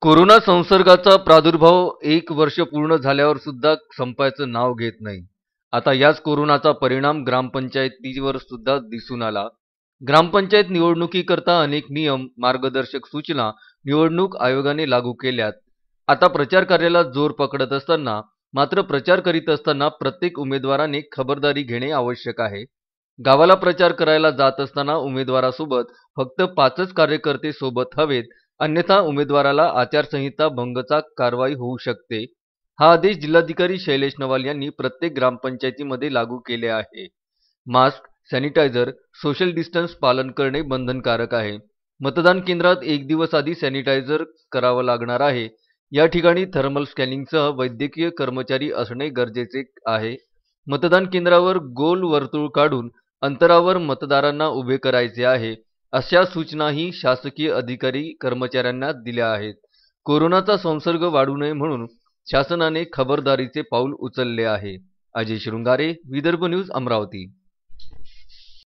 Corona संसर्गाचा प्रादुर्भाव 1 वर्ष पूर्ण झाल्यावर सुद्धा संपायचं नाव घेत नाही. आता याच कोरोनाचा परिणाम ग्रामपंचायतीवर सुद्धा दिसून आला. ग्रामपंचायत निवडणुकीकरता अनेक नियम, मार्गदर्शक सूचना निवडणूक आयोगाने लागू केल्यात. आता प्रचार कार्याला जोर पकडत असताना मात्र प्रचार करीत असताना प्रत्येक उमेदवाराने खबरदारी घेणे आवश्यक आहे. गावाला प्रचार करायला जात असताना उमेदवारासोबत फक्त 5च कार्यकर्ते सोबत हवेत, अन्यथा उमेदवाराला आचारसंहिता भंगचा कारवाई होऊ शकते. हा आदेश जिल्हाधिकारी शैलेश नवाल यांनी प्रत्येक ग्रामपंचायतीमध्ये लागू केले आहे. मास्क, सॅनिटायझर, सोशल डिस्टन्स पालन करणे बंधनकारक आहे. मतदान केंद्रात 1 दिवस आधी सॅनिटायझर करावं लागणार आहे. या ठिकाणी थर्मल स्कॅनिंगसह वैद्यकीय कर्मचारी असणे गरजेचे आहे. मतदान केंद्रावर गोल वर्तुळ काढून अंतरावर मतदारांना उभे करायचे आहे. अशा सूचनाही शासकीय अधिकारी कर्मचाऱ्यांना दिल्या आहेत. कोरोनाचा संसर्ग वाढू नये म्हणून शासनाने खबरदारीचे पाऊल उचलले आहे. अजय शृंगारे, विदर्भ न्यूज, अमरावती.